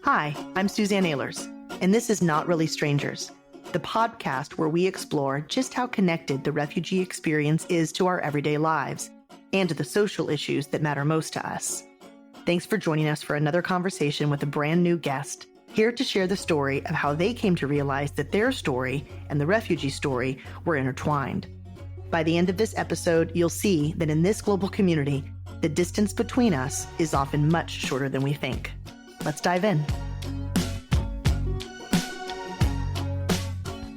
Hi, I'm Suzanne Ehlers, and this is Not Really Strangers, the podcast where we explore just how connected the refugee experience is to our everyday lives and to the social issues that matter most to us. Thanks for joining us for another conversation with a brand new guest, here to share the story of how they came to realize that their story and the refugee story were intertwined. By the end of this episode, you'll see that in this global community, the distance between us is often much shorter than we think. Let's dive in.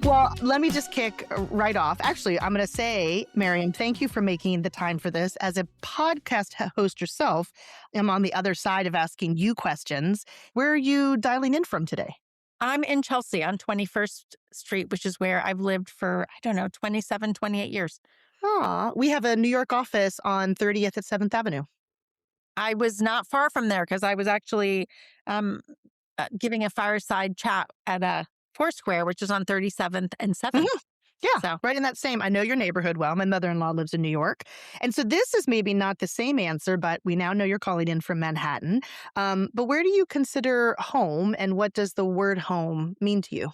Well, let me just kick right off. Actually, I'm going to say, Maryam, thank you for making the time for this. As a podcast host yourself, I'm on the other side of asking you questions. Where are you dialing in from today? I'm in Chelsea on 21st Street, which is where I've lived for, 27, 28 years. We have a New York office on 30th at 7th Avenue. I was not far from there because I was actually giving a fireside chat at a Foursquare, which is on 37th and 7th. Yeah, So, right in that same. I know your neighborhood well. My mother-in-law lives in New York. And so this is maybe not the same answer, but we now know you're calling in from Manhattan. But where do you consider home, and what does the word home mean to you?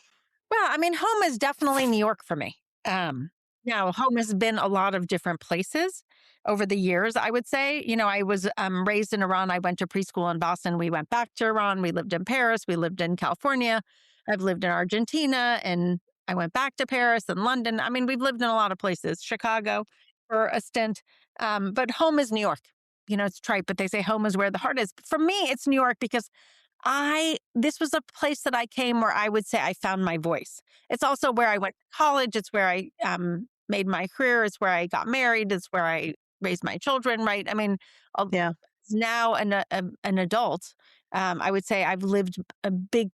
well, home is definitely New York for me. Now, home has been a lot of different places over the years, I would say. I was raised in Iran. I went to preschool in Boston. We went back to Iran. We lived in Paris. We lived in California. I've lived in Argentina, and I went back to Paris and London. We've lived in a lot of places, Chicago for a stint. But home is New York. It's trite, but they say home is where the heart is. For me, it's New York because this was a place that I came where I would say I found my voice. It's also where I went to college. It's where I made my career. It's where I got married. It's where I raised my children, right? Yeah. Now an adult, I would say I've lived a big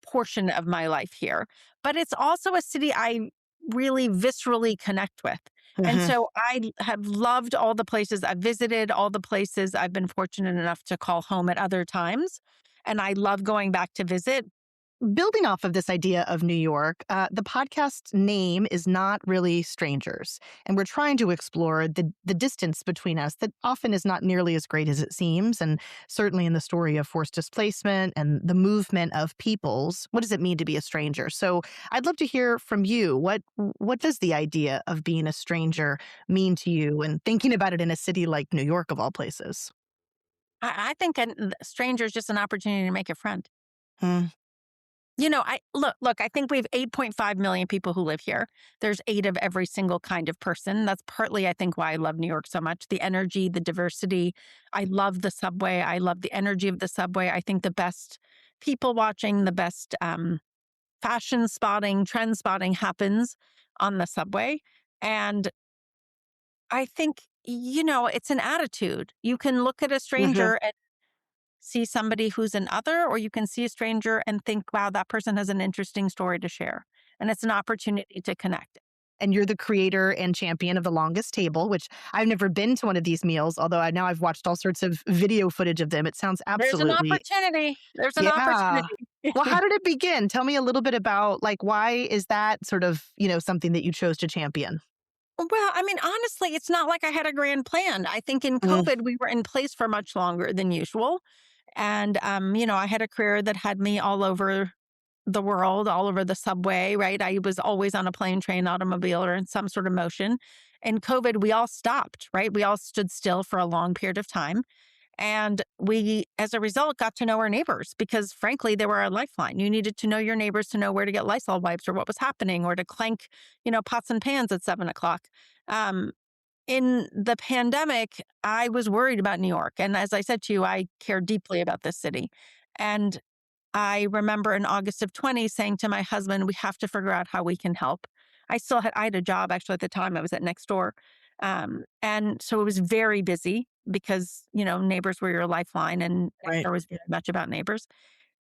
portion of my life here. But it's also a city I really viscerally connect with. And so I have loved all the places I've visited, all the places I've been fortunate enough to call home at other times. And I love going back to visit. Building off of this idea of New York, the podcast name is Not Really Strangers, and we're trying to explore the distance between us that often is not nearly as great as it seems, and certainly in the story of forced displacement and the movement of peoples, what does it mean to be a stranger? So I'd love to hear from you. What does the idea of being a stranger mean to you, and thinking about it in a city like New York, of all places? I think a stranger is just an opportunity to make a friend. Hmm. I think we have 8.5 million people who live here. There's 8 of every single kind of person. That's partly, I think, why I love New York so much. The energy, the diversity. I love the subway. I love the energy of the subway. I think the best people watching, the best fashion spotting, trend spotting happens on the subway. And I think, it's an attitude. You can look at a stranger and see somebody who's an other, or you can see a stranger and think, wow, that person has an interesting story to share. And it's an opportunity to connect. And you're the creator and champion of the longest table, which I've never been to one of these meals, although now I've watched all sorts of video footage of them. It sounds There's an absolutely, opportunity. There's an yeah. opportunity. Well, how did it begin? Tell me a little bit about, why is that sort of, something that you chose to champion? Well, honestly, it's not like I had a grand plan. I think in Mm. COVID, we were in place for much longer than usual. And, I had a career that had me all over the world, all over the subway, right? I was always on a plane, train, automobile, or in some sort of motion. In COVID, we all stopped, right? We all stood still for a long period of time. And we, as a result, got to know our neighbors because, frankly, they were our lifeline. You needed to know your neighbors to know where to get Lysol wipes or what was happening, or to clank, pots and pans at 7 o'clock. Um, in the pandemic, I was worried about New York. And as I said to you, I care deeply about this city. And I remember in August of 20 saying to my husband, we have to figure out how we can help. I had a job actually at the time. I was at Nextdoor. And so it was very busy because, neighbors were your lifeline, and Right. Nextdoor was very much about neighbors.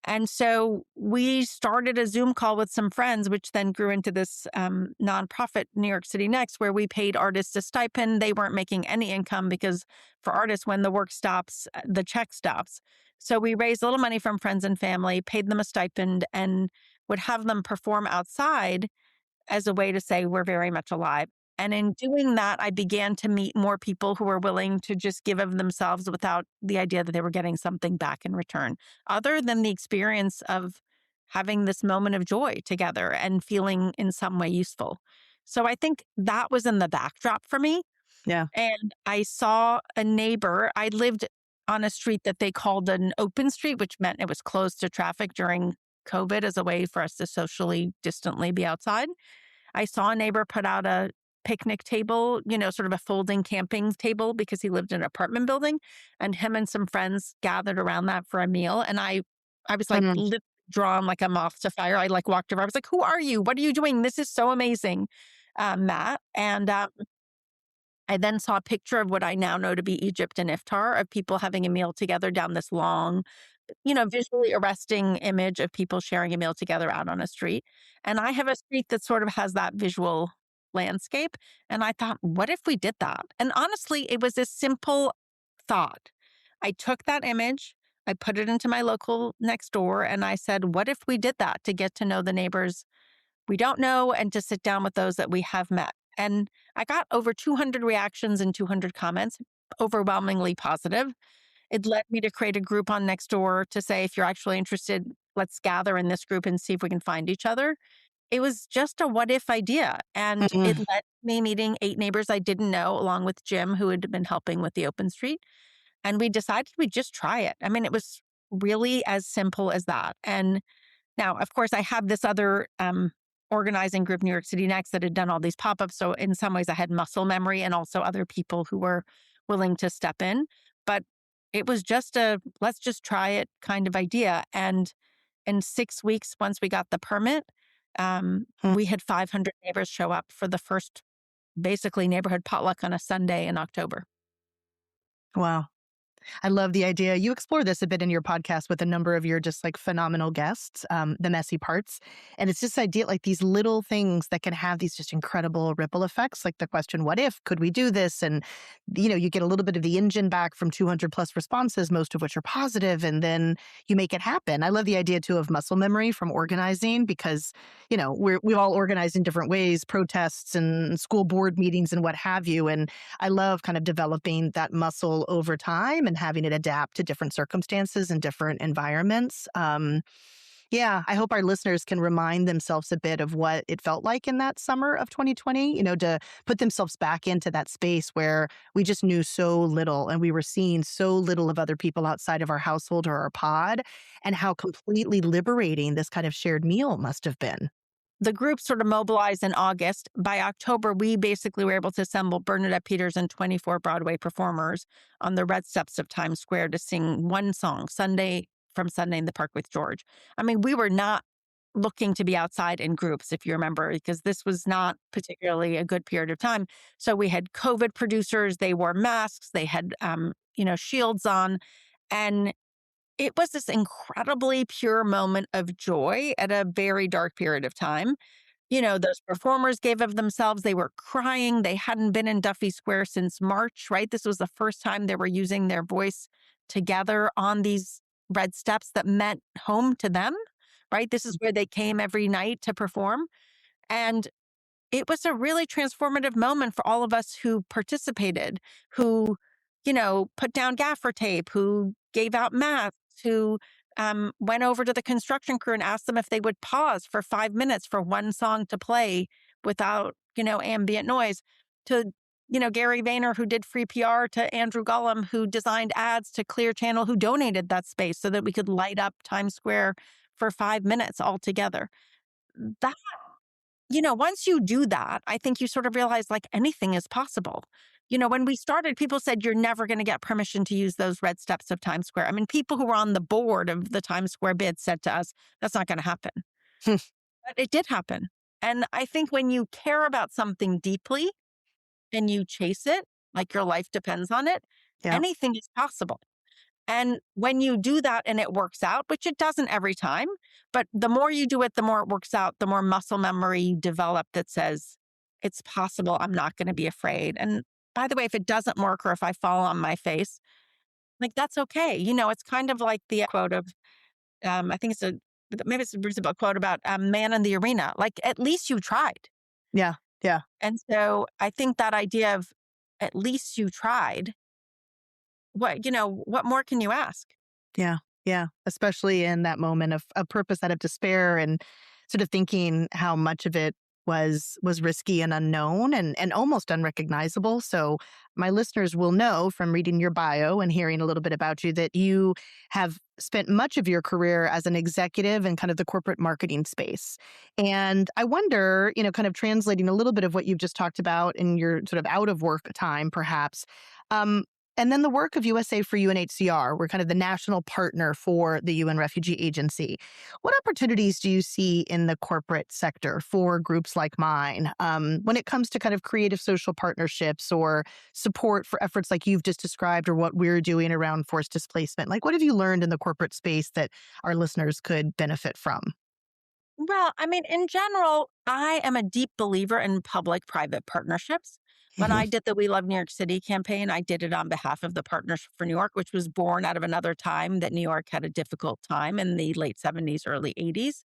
And so we started a Zoom call with some friends, which then grew into this nonprofit, New York City Next, where we paid artists a stipend. They weren't making any income because for artists, when the work stops, the check stops. So we raised a little money from friends and family, paid them a stipend, and would have them perform outside as a way to say we're very much alive. And in doing that, I began to meet more people who were willing to just give of themselves without the idea that they were getting something back in return, other than the experience of having this moment of joy together and feeling in some way useful. So I think that was in the backdrop for me. Yeah. And I saw a neighbor. I lived on a street that they called an open street, which meant it was closed to traffic during COVID as a way for us to socially distantly be outside. I saw a neighbor put out a picnic table, sort of a folding camping table because he lived in an apartment building, and him and some friends gathered around that for a meal. And I was like Mhm. drawn like a moth to fire. I like walked over. I was like, "Who are you? What are you doing? This is so amazing, Matt." And I then saw a picture of what I now know to be Egypt and Iftar of people having a meal together down this long, visually arresting image of people sharing a meal together out on a street. And I have a street that sort of has that visual landscape. And I thought, what if we did that? And honestly, it was a simple thought. I took that image, I put it into my local next door, and I said, what if we did that to get to know the neighbors we don't know and to sit down with those that we have met? And I got over 200 reactions and 200 comments, overwhelmingly positive. It led me to create a group on Nextdoor to say, if you're actually interested, let's gather in this group and see if we can find each other. It was just a what if idea. And it Mhm. led me meeting 8 neighbors I didn't know, along with Jim, who had been helping with the open street. And we decided we'd just try it. I mean, it was really as simple as that. And now, of course, I have this other organizing group, New York City Next, that had done all these pop ups. So, in some ways, I had muscle memory and also other people who were willing to step in. But it was just a let's just try it kind of idea. And in 6 weeks, once we got the permit, Mm. we had 500 neighbors show up for the first basically neighborhood potluck on a Sunday in October. Wow. I love the idea. You explore this a bit in your podcast with a number of your just like phenomenal guests, the messy parts. And it's this idea like these little things that can have these just incredible ripple effects. Like the question, what if? Could we do this? And, you get a little bit of the engine back from 200 plus responses, most of which are positive, and then you make it happen. I love the idea too of muscle memory from organizing because, we all organize in different ways, protests and school board meetings and what have you. And I love kind of developing that muscle over time and having it adapt to different circumstances and different environments. Yeah, I hope our listeners can remind themselves a bit of what it felt like in that summer of 2020, to put themselves back into that space where we just knew so little and we were seeing so little of other people outside of our household or our pod, and how completely liberating this kind of shared meal must have been. The group sort of mobilized in August. By October, we basically were able to assemble Bernadette Peters and 24 Broadway performers on the red steps of Times Square to sing one song, Sunday in the Park with George. I mean, we were not looking to be outside in groups, if you remember, because this was not particularly a good period of time. So we had COVID producers, they wore masks, they had, shields on. And it was this incredibly pure moment of joy at a very dark period of time. Those performers gave of themselves. They were crying. They hadn't been in Duffy Square since March, right? This was the first time they were using their voice together on these red steps that meant home to them, right? This is where they came every night to perform. And it was a really transformative moment for all of us who participated, who, put down gaffer tape, who gave out masks, who went over to the construction crew and asked them if they would pause for 5 minutes for one song to play without, ambient noise, to, Gary Vayner, who did free PR, to Andrew Gollum, who designed ads, to Clear Channel, who donated that space so that we could light up Times Square for 5 minutes all together. That once you do that, I think you sort of realize like anything is possible. When we started, people said you're never going to get permission to use those red steps of Times Square. I mean, people who were on the board of the Times Square bid said to us, that's not going to happen. But it did happen. And I think when you care about something deeply and you chase it, like your life depends on it, Yeah. anything is possible. And when you do that and it works out, which it doesn't every time, but the more you do it, the more it works out, the more muscle memory you develop that says, it's possible, I'm not going to be afraid. And by the way, if it doesn't work or if I fall on my face, like that's okay. It's kind of like the quote of, I think maybe it's a Roosevelt quote about man in the arena. Like at least you tried. Yeah. Yeah. And so I think that idea of at least you tried, what more can you ask? Yeah. Yeah. Especially in that moment of purpose out of despair and sort of thinking how much of it was risky and unknown and almost unrecognizable. So my listeners will know from reading your bio and hearing a little bit about you that you have spent much of your career as an executive in kind of the corporate marketing space. And I wonder, kind of translating a little bit of what you've just talked about in your sort of out of work time, perhaps. Um, and then the work of USA for UNHCR, we're kind of the national partner for the UN Refugee Agency. What opportunities do you see in the corporate sector for groups like mine when it comes to kind of creative social partnerships or support for efforts like you've just described or what we're doing around forced displacement? Like, what have you learned in the corporate space that our listeners could benefit from? Well, I mean, in general, I am a deep believer in public private partnerships. When Mhm. I did the We Love New York City campaign, I did it on behalf of the Partnership for New York, which was born out of another time that New York had a difficult time in the late 70s, early 80s.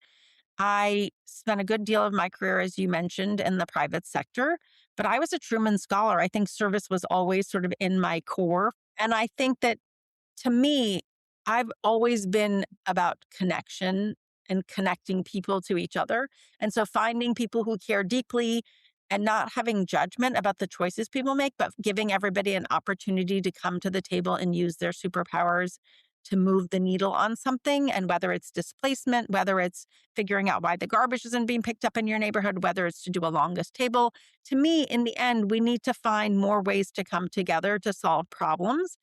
I spent a good deal of my career, as you mentioned, in the private sector, but I was a Truman Scholar. I think service was always sort of in my core. And I think that to me, I've always been about connection and connecting people to each other. And so finding people who care deeply and not having judgment about the choices people make, but giving everybody an opportunity to come to the table and use their superpowers to move the needle on something. And whether it's displacement, whether it's figuring out why the garbage isn't being picked up in your neighborhood, whether it's to do a longest table, to me, in the end, we need to find more ways to come together to solve problems.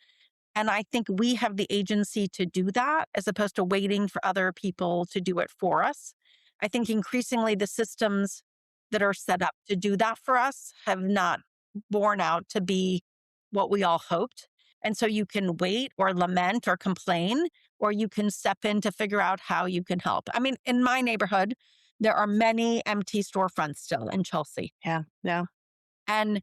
And I think we have the agency to do that as opposed to waiting for other people to do it for us. I think increasingly the systems that are set up to do that for us have not borne out to be what we all hoped. And so you can wait or lament or complain, or you can step in to figure out how you can help. I mean, in my neighborhood, there are many empty storefronts still in Chelsea. Yeah. Yeah. And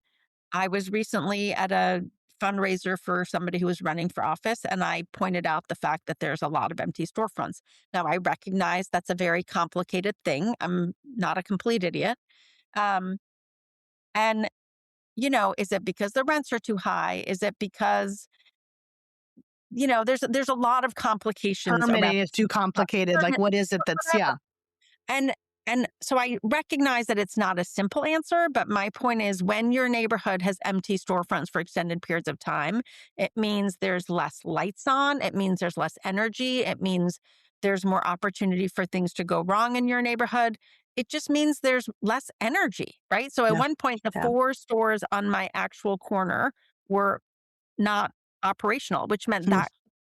I was recently at a fundraiser for somebody who was running for office, and I pointed out the fact that there's a lot of empty storefronts. Now, I recognize that's a very complicated thing. I'm not a complete idiot. Um, and, is it because the rents are too high? Is it because, there's a lot of complications around Permitting is too complicated. Like, permit. what is it that's, yeah. And and so I recognize that it's not a simple answer, but my point is when your neighborhood has empty storefronts for extended periods of time, it means there's less lights on, it means there's less energy, it means there's more opportunity for things to go wrong in your neighborhood. It just means there's less energy, right? So at Yeah. one point the Yeah. four stores on my actual corner were not operational, which meant Hmm.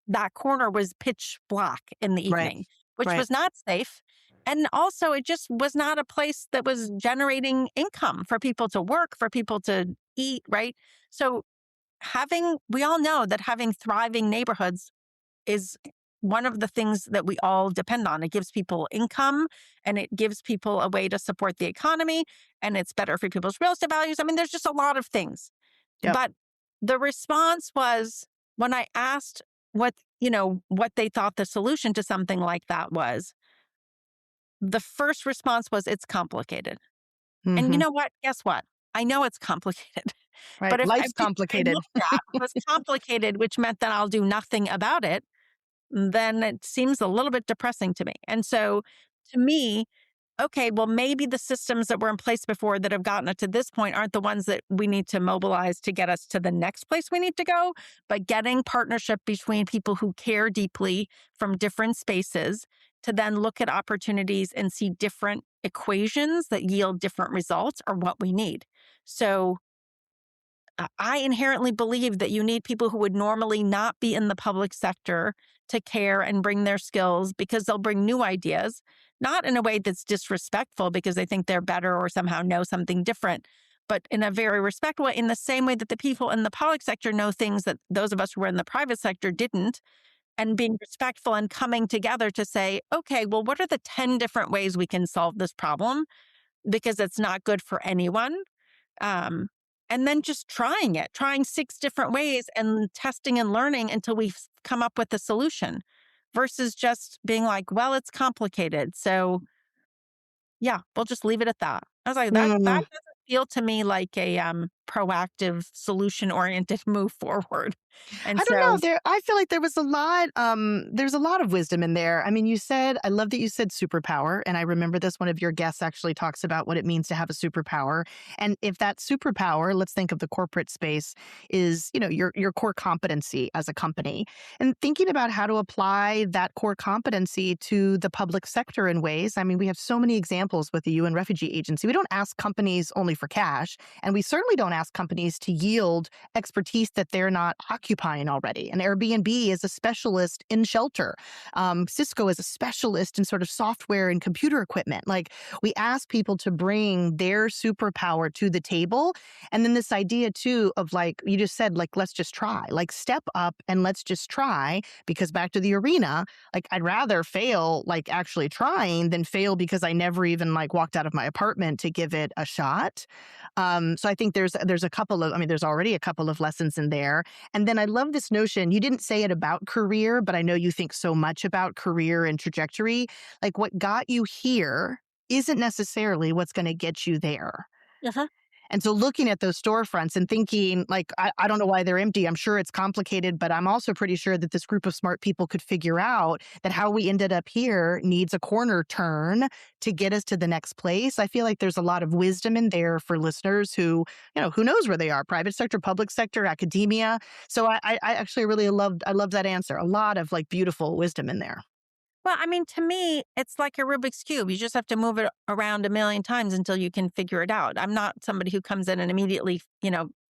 that corner was pitch black in the Right. evening, which Right. was not safe. And also, it just was not a place that was generating income for people to work, for people to eat, right? So, we all know that having thriving neighborhoods is one of the things that we all depend on. It gives people income and it gives people a way to support the economy and it's better for people's real estate values. I mean, there's just a lot of things. Yep. But the response was when I asked what they thought the solution to something like that was, the first response was it's complicated. And you Hmm. know what? Guess what? I know it's complicated. Right. But if Life's everything I complicated. looked at was complicated, which meant that I'll do nothing about it, then it seems a little bit depressing to me. And so to me, okay, well, maybe the systems that were in place before that have gotten it to this point aren't the ones that we need to mobilize to get us to the next place we need to go. But getting partnership between people who care deeply from different spaces to then look at opportunities and see different equations that yield different results are what we need. So I inherently believe that you need people who would normally not be in the public sector to care and bring their skills because they'll bring new ideas, not in a way that's disrespectful because they think they're better or somehow know something different, but in a very respectful way, in the same way that the people in the public sector know things that those of us who were in the private sector didn't, and being respectful and coming together to say, okay, well, what are the 10 different ways we can solve this problem? Because it's not good for anyone. Um, and then just trying six different ways and testing and learning until we come up with a solution versus just being like, well, it's complicated. So yeah, we'll just leave it at that. I was like, that Mm, doesn't feel to me like a proactive, solution-oriented move forward. And I don't know. so, I feel like there's a lot of wisdom in there. I mean, I love that you said superpower. And I remember this, one of your guests actually talks about what it means to have a superpower. And if that superpower, let's think of the corporate space, is, your core competency as a company. And thinking about how to apply that core competency to the public sector in ways. I mean, we have so many examples with the UN Refugee Agency. We don't ask companies only for cash, and we certainly don't ask companies to yield expertise that they're not occupying already. And Airbnb is a specialist in shelter. Cisco is a specialist in sort of software and computer equipment. Like, we ask people to bring their superpower to the table. And then this idea too of, like you just said, like, let's just try, like, step up and let's just try, because back to the arena, like, I'd rather fail, like, actually trying than fail because I never even, like, walked out of my apartment to give it a shot. So I think there's a couple of, I mean, there's already a couple of lessons in there. And then I love this notion. You didn't say it about career, but I know you think so much about career and trajectory. Like, what got you here isn't necessarily what's going to get you there. uh And so looking at those storefronts and thinking, like, I don't know why they're empty. I'm sure it's complicated, but I'm also pretty sure that this group of smart people could figure out that how we ended up here needs a corner turn to get us to the next place. I feel like there's a lot of wisdom in there for listeners who knows where they are, private sector, public sector, academia. So I actually really I loved that answer. A lot of, like, beautiful wisdom in there. well, I mean, to me, it's like a Rubik's Cube. You just have to move it around a million times until you can figure it out. I'm not somebody who comes in and immediately,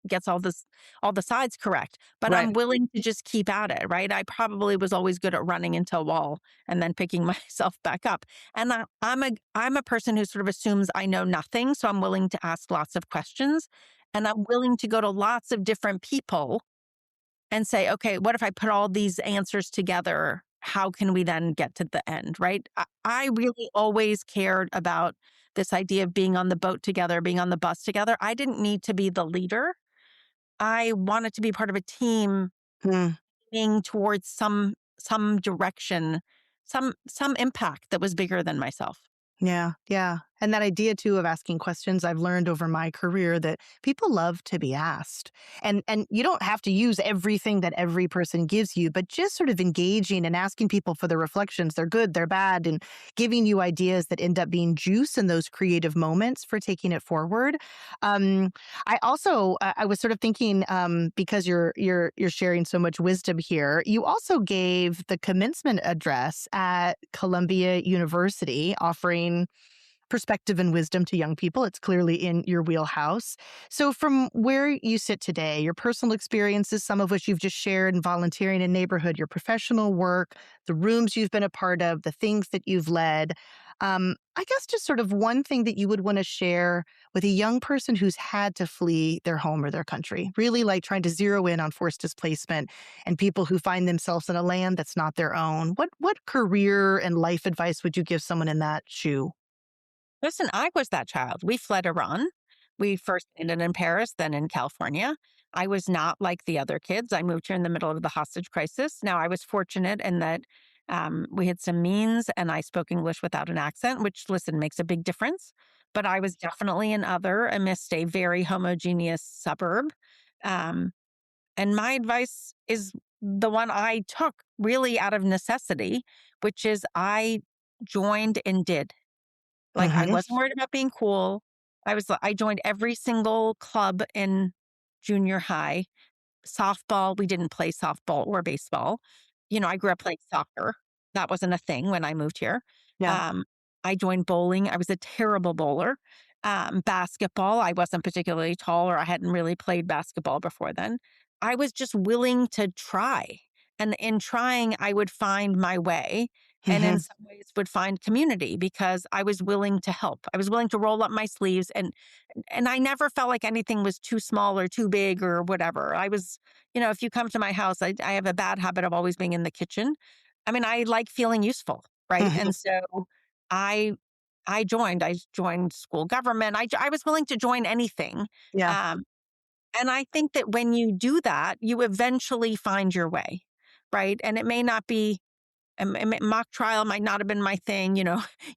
gets all the sides correct, but Right. I'm willing to just keep at it, right? I probably was always good at running into a wall and then picking myself back up. And I'm a person who sort of assumes I know nothing, so I'm willing to ask lots of questions, and I'm willing to go to lots of different people and say, okay, what if I put all these answers together? How can we then get to the end, right? I really always cared about this idea of being on the boat together, being on the bus together. I didn't need to be the leader. I wanted to be part of a team Hmm. being towards some direction, some impact that was bigger than myself. Yeah, yeah. And that idea too of asking questions, I've learned over my career that people love to be asked. And you don't have to use everything that every person gives you, but just sort of engaging and asking people for the reflections, they're good, they're bad, and giving you ideas that end up being juice in those creative moments for taking it forward. Um, I was sort of thinking, because you're sharing so much wisdom here, you also gave the commencement address at Columbia University, offering perspective and wisdom to young people. It's clearly in your wheelhouse. So, from where you sit today, your personal experiences, some of which you've just shared, in volunteering in neighborhood, your professional work, the rooms you've been a part of, the things that you've led, I guess just sort of one thing that you would want to share with a young person who's had to flee their home or their country, really like trying to zero in on forced displacement and people who find themselves in a land that's not their own. What career and life advice would you give someone in that shoe? Listen, I was that child. We fled Iran. We first landed in Paris, then in California. I was not like the other kids. I moved here in the middle of the hostage crisis. Now, I was fortunate in that we had some means and I spoke English without an accent, which, listen, makes a big difference. But I was definitely an other amidst a very homogeneous suburb. Um, and my advice is the one I took really out of necessity, which is I joined and did. Like, I Hmm. wasn't worried about being cool. I joined every single club in junior high. Softball, we didn't play softball or baseball. I grew up playing soccer. That wasn't a thing when I moved here. Yeah. Um, I joined bowling. I was a terrible bowler. Basketball, I wasn't particularly tall, or I hadn't really played basketball before then. I was just willing to try. And in trying, I would find my way, and in Hmm. some ways would find community because I was willing to help. I was willing to roll up my sleeves, and I never felt like anything was too small or too big or whatever. If you come to my house, I have a bad habit of always being in the kitchen. I mean, I like feeling useful, right? Hmm. And so I I joined school government. I was willing to join anything. Yeah. Um, and I think that when you do that, you eventually find your way, right? And it may not be Mock trial might not have been my thing,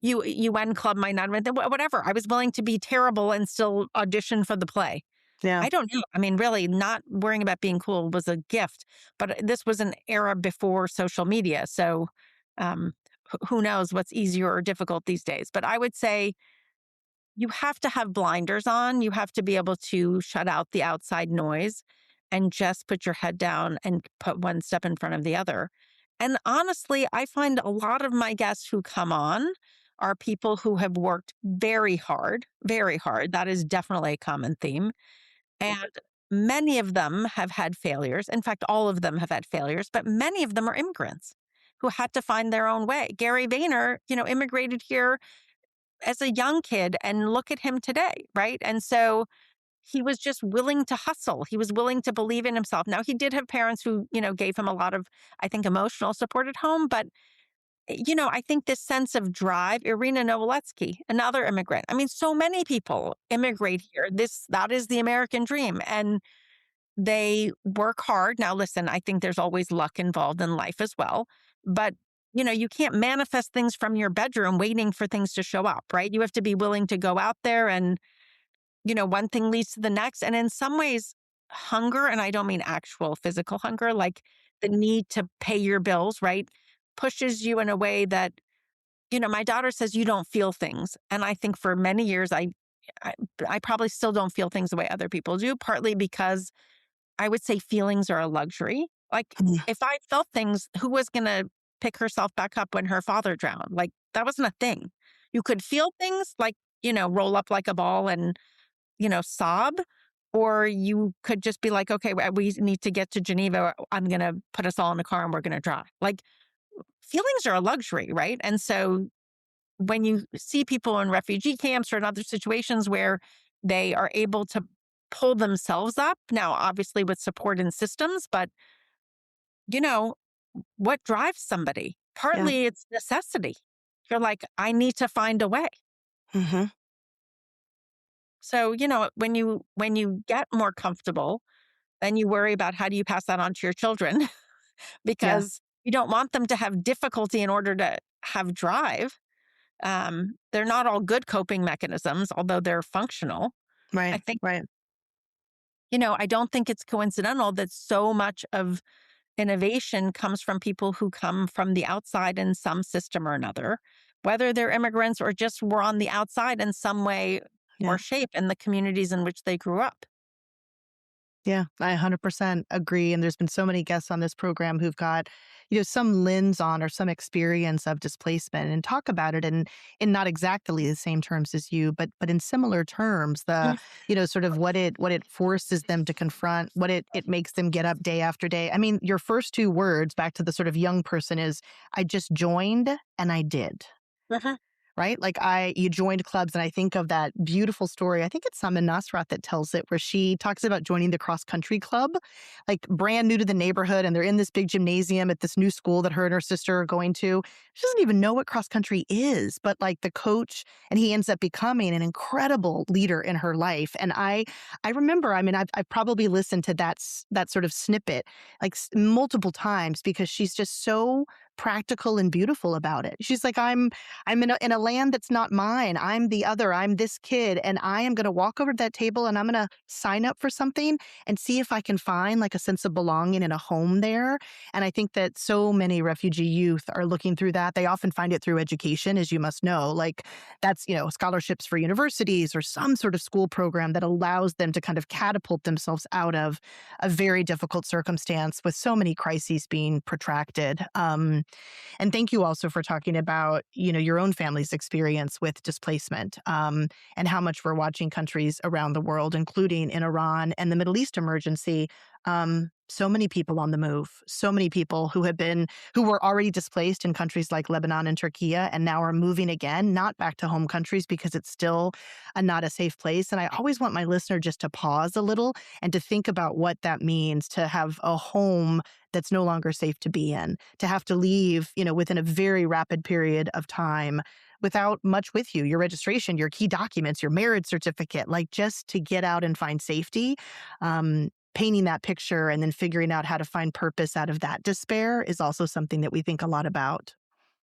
UN club might not have been, whatever. I was willing to be terrible and still audition for the play. Yeah. I don't know. I mean, really, not worrying about being cool was a gift, but this was an era before social media. So um, who knows what's easier or difficult these days. But I would say you have to have blinders on. You have to be able to shut out the outside noise and just put your head down and put one step in front of the other. And honestly, I find a lot of my guests who come on are people who have worked very hard, very hard. That is definitely a common theme. And many of them have had failures. In fact, all of them have had failures, but many of them are immigrants who had to find their own way. Gary Vayner, immigrated here as a young kid, and look at him today, right? And so he was just willing to hustle. He was willing to believe in himself. Now, he did have parents who, gave him a lot of, I think, emotional support at home. But, I think this sense of drive, Irina Novoletsky, another immigrant. I mean, so many people immigrate here. That is the American dream. And they work hard. Now, listen, I think there's always luck involved in life as well. But, you can't manifest things from your bedroom waiting for things to show up, right? You have to be willing to go out there and, one thing leads to the next. And in some ways, hunger, and I don't mean actual physical hunger, like the need to pay your bills, right, pushes you in a way that, my daughter says you don't feel things. And I think for many years, I probably still don't feel things the way other people do, partly because I would say feelings are a luxury. Like, Mm. if I felt things, who was going to pick herself back up when her father drowned? Like, that wasn't a thing. You could feel things like, roll up like a ball and, sob, or you could just be like, okay, we need to get to Geneva. I'm going to put us all in a car and we're going to drive. Like, feelings are a luxury, right? And so when you see people in refugee camps or in other situations where they are able to pull themselves up, now, obviously with support and systems, but, you know, what drives somebody? Yeah. Partly it's necessity. You're like, I need to find a way. Hmm. So, when you get more comfortable, then you worry about how do you pass that on to your children Yeah. because you don't want them to have difficulty in order to have drive. They're not all good coping mechanisms, although they're functional. I Right. think, Right. I don't think it's coincidental that so much of innovation comes from people who come from the outside in some system or another, whether they're immigrants or just were on the outside in some way or Yeah. shape in the communities in which they grew up. Yeah, I 100% agree. And there's been so many guests on this program who've got, some lens on or some experience of displacement and talk about it in not exactly the same terms as you, but in similar terms, Mm. sort of what it forces them to confront, what it makes them get up day after day. I mean, your first two words back to the sort of young person is, I just joined and I did. Mhm. Right? Like you joined clubs, and I think of that beautiful story. I think it's Samin Nasrat that tells it, where she talks about joining the cross country club, like brand new to the neighborhood, and they're in this big gymnasium at this new school that her and her sister are going to. She doesn't even know what cross country is, but like the coach, and he ends up becoming an incredible leader in her life. And I remember, I mean, I've probably listened to that sort of snippet like multiple times because she's just so practical and beautiful about it. She's like, I'm in a land that's not mine. I'm the other. I'm this kid. And I am going to walk over to that table and I'm going to sign up for something and see if I can find like a sense of belonging and a home there. And I think that so many refugee youth are looking through that. They often find it through education, as you must know. Like that's, scholarships for universities or some sort of school program that allows them to kind of catapult themselves out of a very difficult circumstance with so many crises being protracted. And thank you also for talking about, your own family's experience with displacement, and how much we're watching countries around the world, including in Iran and the Middle East emergency. So many people on the move, so many people who were already displaced in countries like Lebanon and Turkey and now are moving again, not back to home countries because it's still not a safe place. And I always want my listener just to pause a little and to think about what that means to have a home that's no longer safe to be in, to have to leave, within a very rapid period of time without much with you, your registration, your key documents, your marriage certificate, like just to get out and find safety. painting that picture and then figuring out how to find purpose out of that despair is also something that we think a lot about.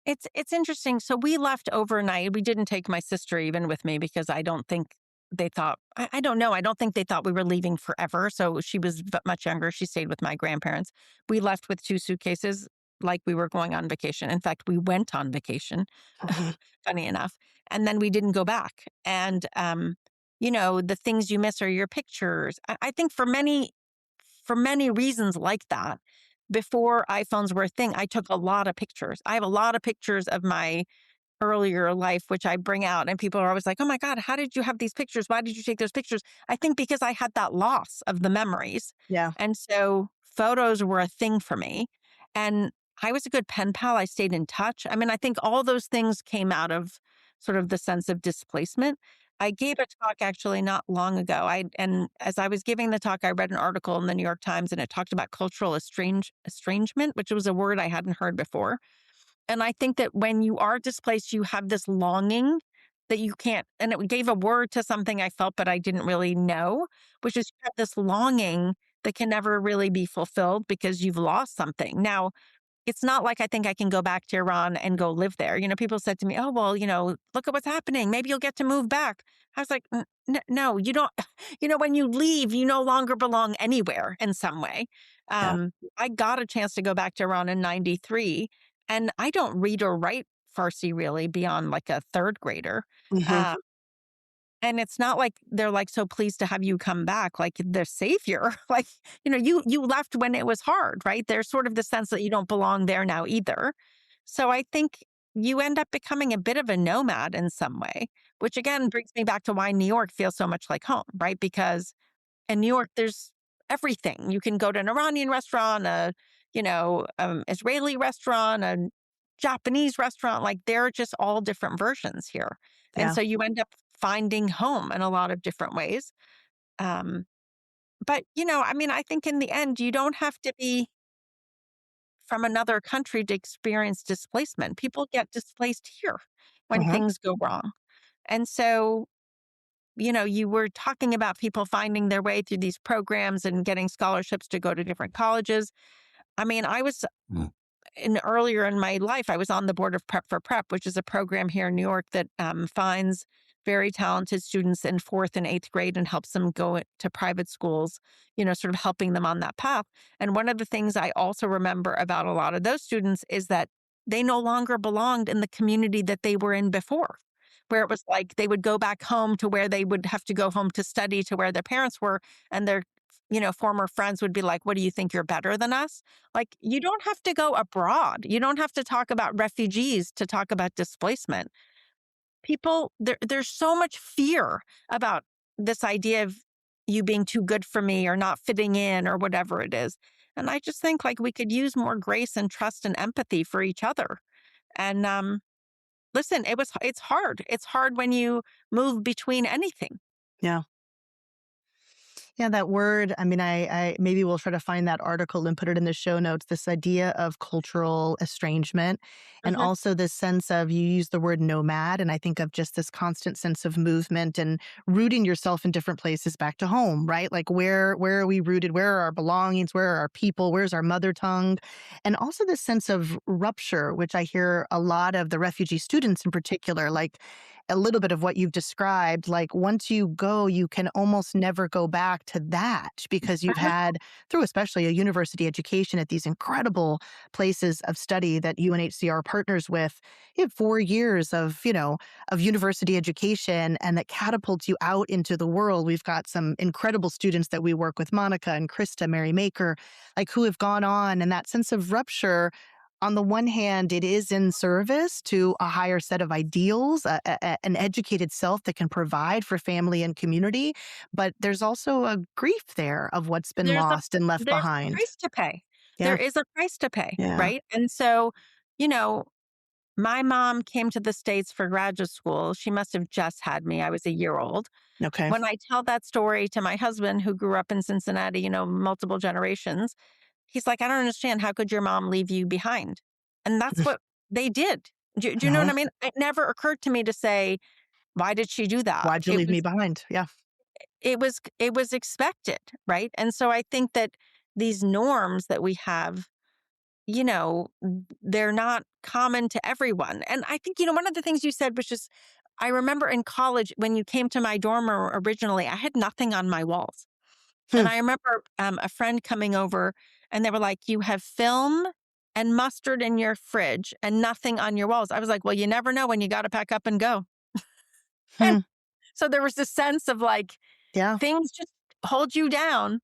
It's interesting. So we left overnight. We didn't take my sister even with me because I don't think they thought, I don't know. I don't think they thought we were leaving forever. So she was much younger. She stayed with my grandparents. We left with 2 suitcases like we were going on vacation. In fact, we went on vacation, Mhm. funny enough. And then we didn't go back. And, the things you miss are your pictures. I think for many reasons like that, before iPhones were a thing, I took a lot of pictures. I have a lot of pictures of my earlier life, which I bring out, and people are always like, "Oh my God, how did you have these pictures? Why did you take those pictures?" I think because I had that loss of the memories. Yeah. And so photos were a thing for me. And I was a good pen pal. I stayed in touch. I mean, I think all those things came out of sort of the sense of displacement. I gave a talk actually not long ago. And as I was giving the talk, I read an article in the New York Times and it talked about cultural estrangement, which was a word I hadn't heard before. And I think that when you are displaced, you have this longing that you can't, and it gave a word to something I felt, but I didn't really know, which is you have this longing that can never really be fulfilled because you've lost something. Now, it's not like I think I can go back to Iran and go live there. People said to me, "Oh, well, look at what's happening. Maybe you'll get to move back." I was like, No, you don't." When you leave, you no longer belong anywhere in some way. Yeah. I got a chance to go back to Iran in 93, and I don't read or write Farsi really beyond like a third grader. Mhm. Uh, and it's not like they're like so pleased to have you come back, like the savior. Like, you left when it was hard, right? There's sort of the sense that you don't belong there now either. So I think you end up becoming a bit of a nomad in some way, which again brings me back to why New York feels so much like home, right? Because in New York, there's everything. You can go to an Iranian restaurant, Israeli restaurant, a Japanese restaurant. Like they're just all different versions here. And Yeah. so you end up finding home in a lot of different ways. Um, but, I mean, I think in the end, you don't have to be from another country to experience displacement. People get displaced here when Mhm. things go wrong. And so, you were talking about people finding their way through these programs and getting scholarships to go to different colleges. I mean, I was earlier in my life, I was on the board of Prep for Prep, which is a program here in New York that finds very talented students in fourth and eighth grade and helps them go to private schools, sort of helping them on that path. And one of the things I also remember about a lot of those students is that they no longer belonged in the community that they were in before, where it was like they would go back home to where they would have to go home to study to where their parents were, and their former friends would be like, "What do you think, you're better than us?" Like, you don't have to go abroad. You don't have to talk about refugees to talk about displacement. People, there's so much fear about this idea of you being too good for me or not fitting in or whatever it is. And I just think like we could use more grace and trust and empathy for each other. And listen, it's hard. It's hard when you move between anything. Yeah. Yeah, that word, I mean, I maybe we'll try to find that article and put it in the show notes, this idea of cultural estrangement, and Mhm. also this sense of you use the word nomad, and I think of just this constant sense of movement and rooting yourself in different places back to home, right? Like where are we rooted? Where are our belongings? Where are our people? Where's our mother tongue? And also this sense of rupture, which I hear a lot of the refugee students in particular, like a little bit of what you've described, like once you go, you can almost never go back to that because you've Uh-huh. had, through especially a university education at these incredible places of study that UNHCR partners with, you have 4 years of, of university education and that catapults you out into the world. We've got some incredible students that we work with, Monica and Krista, Mary Maker, like who have gone on, and that sense of rupture, on the one hand, it is in service to a higher set of ideals, an educated self that can provide for family and community. But there's also a grief there of what's been There's a lost and left there's a behind. price to pay. There Yeah. is a price to pay, Yeah. right? And so, you know, my mom came to the States for graduate school. She must have just had me. I was a year old. Okay. When I tell that story to my husband, who grew up in Cincinnati, multiple generations, he's like, "I don't understand. How could your mom leave you behind?" And that's what they did. Do you know what Uh-huh. I mean? It never occurred to me to say, "Why did she do that?" Why'd you leave me behind? Yeah. it was expected, right? And so I think that these norms that we have, they're not common to everyone. And I think, one of the things you said was just, I remember in college when you came to my dorm originally, I had nothing on my walls. Hmm. And I remember a friend coming over and they were like, "You have film and mustard in your fridge and nothing on your walls." I was like, "Well, you never know when you got to pack up and go." And Hmm. so there was this sense of like Yeah. things just hold you down.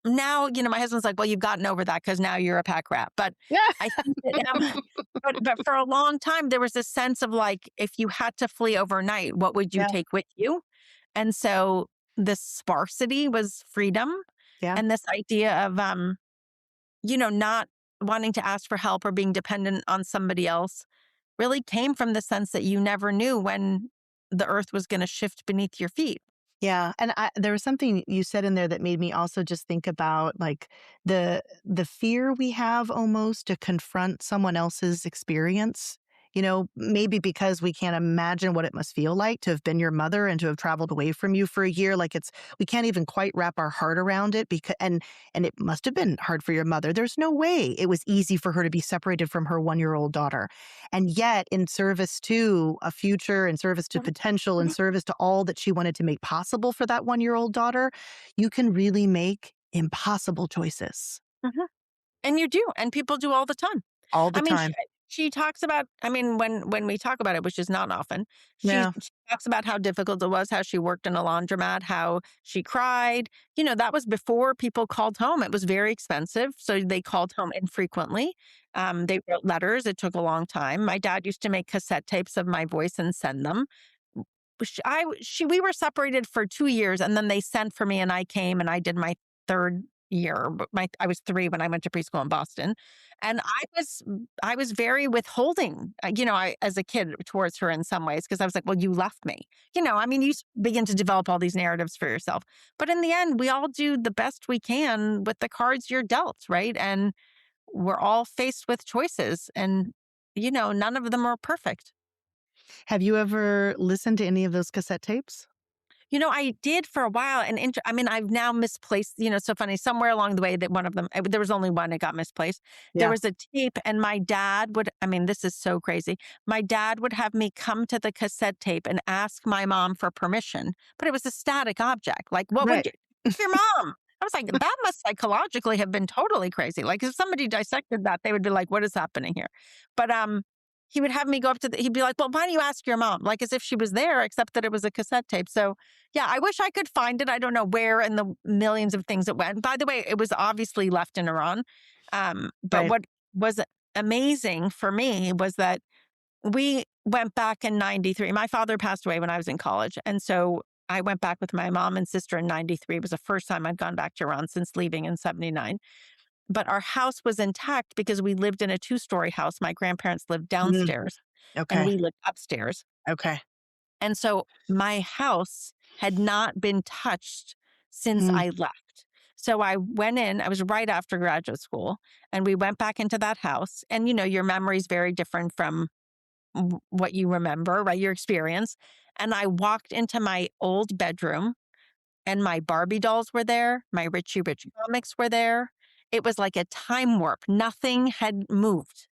Now, my husband's like, "Well, you've gotten over that because now you're a pack rat." But Yeah. I think that, but for a long time, there was this sense of like, if you had to flee overnight, what would you Yeah. take with you? And so this sparsity was freedom. Yeah. And this idea of, not wanting to ask for help or being dependent on somebody else really came from the sense that you never knew when the earth was going to shift beneath your feet. Yeah, and there was something you said in there that made me also just think about like the fear we have almost to confront someone else's experience. Maybe because we can't imagine what it must feel like to have been your mother and to have traveled away from you for a year. Like we can't even quite wrap our heart around it because and it must have been hard for your mother. There's no way it was easy for her to be separated from her 1-year-old daughter. And yet, in service to a future, in service to Mhm, potential, in mhm, service to all that she wanted to make possible for that 1-year-old daughter, you can really make impossible choices mhm. And you do, and people do all the time. all the I mean, time. she talks about, I mean, when we talk about it, which is not often, Yeah. she talks about how difficult it was, how she worked in a laundromat, how she cried. That was before people called home. It was very expensive, so they called home infrequently. They wrote letters. It took a long time. My dad used to make cassette tapes of my voice and send them. We were separated for 2 years, and then they sent for me, and I came, and I did my third year. But I was 3 when I went to preschool in Boston, and I was very withholding, as a kid towards her in some ways because I was like, "Well, you left me." I mean, begin to develop all these narratives for yourself, but in the end, we all do the best we can with the cards you're dealt, right? And we're all faced with choices, and none of them are perfect. Have you ever listened to any of those cassette tapes? I did for a while, and I mean, I've now misplaced. So funny. Somewhere along the way, that one of them, there was only one that got misplaced. There Yeah. was a tape, and my dad would. I mean, this is so crazy. My dad would have me come to the cassette tape and ask my mom for permission, but it was a static object. Like, what would Right. you? Your mom. I was like, that must psychologically have been totally crazy. Like, if somebody dissected that, they would be like, "What is happening here?" But he would have me go up to he'd be like, "Well, why don't you ask your mom?" Like as if she was there, except that it was a cassette tape. So yeah, I wish I could find it. I don't know where in the millions of things it went. By the way, it was obviously left in Iran. But Right. what was amazing for me was that we went back in 93. My father passed away when I was in college. And so I went back with my mom and sister in 93. It was the first time I'd gone back to Iran since leaving in 79. But our house was intact because we lived in a two-story house. My grandparents lived Mm, downstairs and okay. we lived upstairs. Okay. And so my house had not been touched since Mm, I left. So I went in, I was right after graduate school, and we went back into that house. And, your memory is very different from what you remember, right? Your experience. And I walked into my old bedroom, and my Barbie dolls were there, my Richie Rich comics were there. It was like a time warp. Nothing had moved.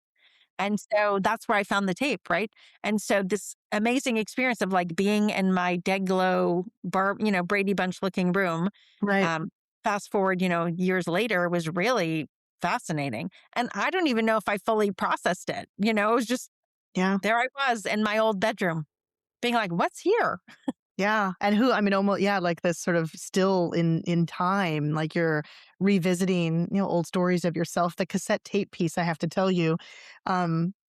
And so that's where I found the tape, right? And so this amazing experience of like being in my dead glow Brady Bunch looking room, right. um, fast forward, years later was really fascinating. And I don't even know if I fully processed it. It was just Yeah. there I was in my old bedroom being like, what's here? Yeah, and I mean, almost, yeah, like this sort of still in time, like you're revisiting, old stories of yourself. The cassette tape piece, I have to tell you,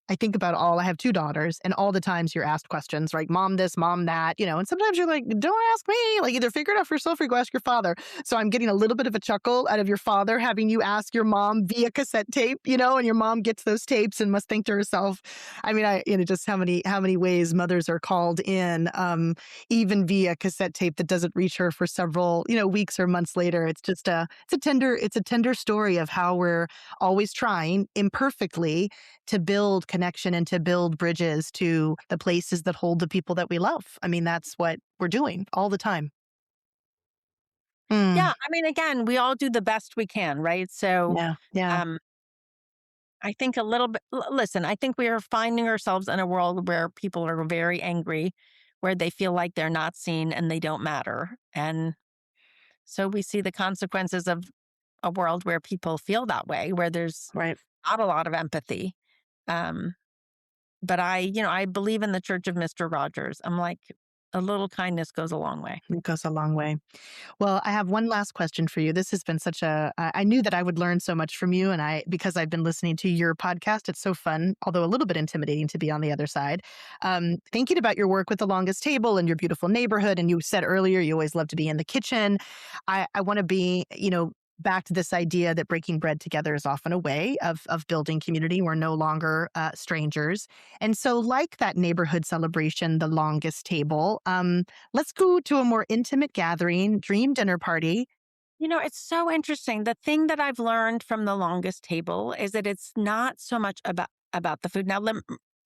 I think about I have 2 daughters, and all the times you're asked questions, like, "Mom this, mom that," and sometimes you're like, "Don't ask me," like, either figure it out for yourself or go ask your father. So I'm getting a little bit of a chuckle out of your father having you ask your mom via cassette tape, and your mom gets those tapes and must think to herself, I mean, just how many ways mothers are called in, even via cassette tape that doesn't reach her for several, weeks or months later. It's just it's a tender story of how we're always trying imperfectly to build connection and to build bridges to the places that hold the people that we love. I mean, that's what we're doing all the time. Mm. Yeah, I mean, again, we all do the best we can, right? So, Yeah. Yeah. um, I think a little bit, listen, I think we are finding ourselves in a world where people are very angry, where they feel like they're not seen and they don't matter. And so we see the consequences of a world where people feel that way, where there's Right. not a lot of empathy. Um, but I believe in the Church of Mr. Rogers. I'm like, a little kindness goes a long way. It goes a long way. Well, I have one last question for you. This has been such I knew that I would learn so much from you. And because I've been listening to your podcast, it's so fun, although a little bit intimidating to be on the other side. Thinking about your work with The Longest Table and your beautiful neighborhood. And you said earlier, you always love to be in the kitchen. I want to be, back to this idea that breaking bread together is often a way of building community. We're no longer strangers. And so like that neighborhood celebration, The Longest Table, let's go to a more intimate gathering, dream dinner party. It's so interesting. The thing that I've learned from The Longest Table is that it's not so much about the food. Now,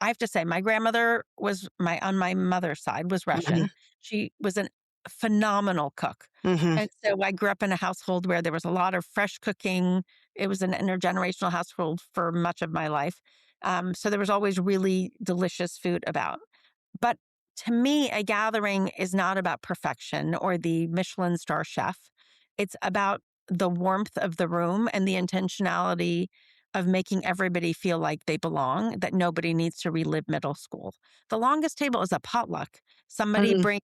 I have to say, my grandmother was on my mother's side was Mhm. Russian. She was a phenomenal cook. Mhm. And so I grew up in a household where there was a lot of fresh cooking. It was an intergenerational household for much of my life. So there was always really delicious food about. But to me, a gathering is not about perfection or the Michelin star chef. It's about the warmth of the room and the intentionality of making everybody feel like they belong, that nobody needs to relive middle school. The Longest Table is a potluck. Somebody Mm. brings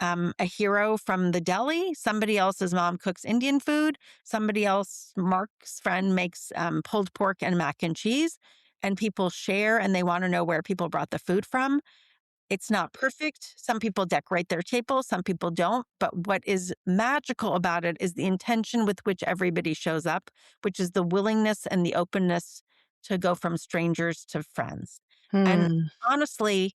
a hero from the deli. Somebody else's mom cooks Indian food. Somebody else, Mark's friend, makes pulled pork and mac and cheese. And people share and they want to know where people brought the food from. It's not perfect. Some people decorate their table, some people don't. But what is magical about it is the intention with which everybody shows up, which is the willingness and the openness to go from strangers to friends. And Hmm. honestly,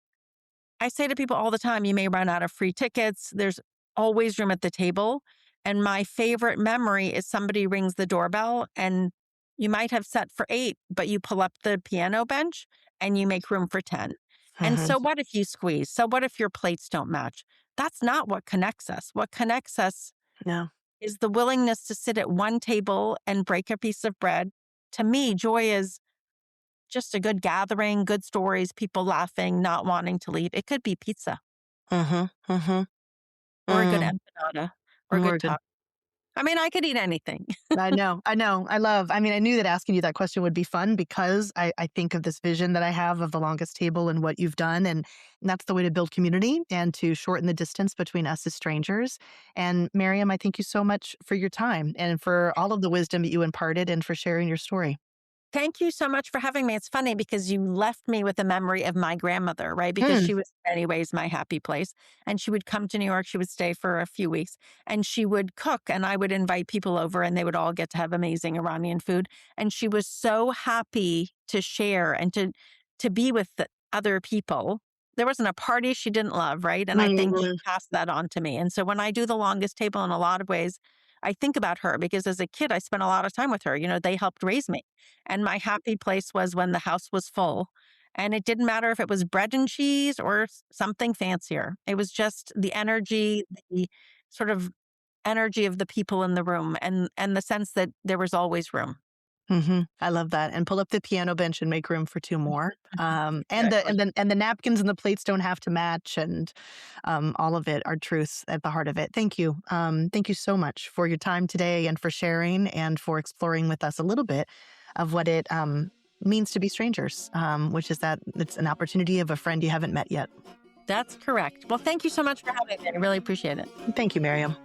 I say to people all the time, you may run out of free tickets. There's always room at the table. And my favorite memory is somebody rings the doorbell and you might have set for 8, but you pull up the piano bench and you make room for 10. And Mhm. so what if you squeeze? So what if your plates don't match? That's not what connects us. What connects us Yeah. is the willingness to sit at one table and break a piece of bread. To me, joy is just a good gathering, good stories, people laughing, not wanting to leave. It could be pizza Mhm. Mhm. or a good Mm. empanada or a We're good good. taco. I mean, I could eat anything. I know. I know. I knew that asking you that question would be fun because I think of this vision that I have of The Longest Table and what you've done. And that's the way to build community and to shorten the distance between us as strangers. And Maryam, I thank you so much for your time and for all of the wisdom that you imparted and for sharing your story. Thank you so much for having me. It's funny because you left me with a memory of my grandmother, right? Because Hmm. she was in many ways my happy place. And she would come to New York. She would stay for a few weeks and she would cook and I would invite people over and they would all get to have amazing Iranian food. And she was so happy to share and to be with the other people. There wasn't a party she didn't love, right? And I think she Mhm. passed that on to me. And so when I do The Longest Table in a lot of ways, I think about her because as a kid, I spent a lot of time with her. They helped raise me. And my happy place was when the house was full. And it didn't matter if it was bread and cheese or something fancier. It was just the energy, the sort of energy of the people in the room and the sense that there was always room. Mhm. I love that, and pull up the piano bench and make room for 2 more. And the Exactly. and the napkins and the plates don't have to match, and, all of it are truths at the heart of it. Thank you. Thank you so much for your time today and for sharing and for exploring with us a little bit of what it, means to be strangers, which is that it's an opportunity of a friend you haven't met yet. That's correct. Well, thank you so much for having me. I really appreciate it. Thank you, Maryam.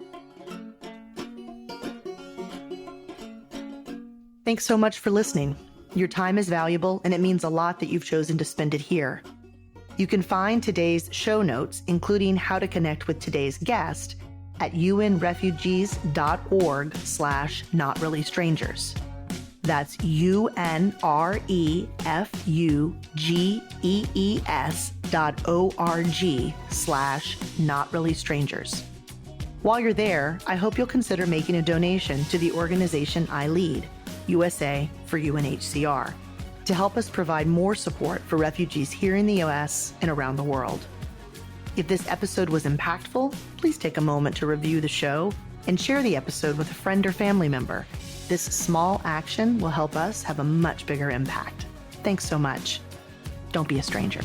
Thanks so much for listening. Your time is valuable, and it means a lot that you've chosen to spend it here. You can find today's show notes, including how to connect with today's guest, at unrefugees.org/notreallystrangers. That's unrefugees.org/notreallystrangers. While you're there, I hope you'll consider making a donation to the organization I lead, USA for UNHCR, to help us provide more support for refugees here in the US and around the world. If this episode was impactful, please take a moment to review the show and share the episode with a friend or family member. This small action will help us have a much bigger impact. Thanks so much. Don't be a stranger.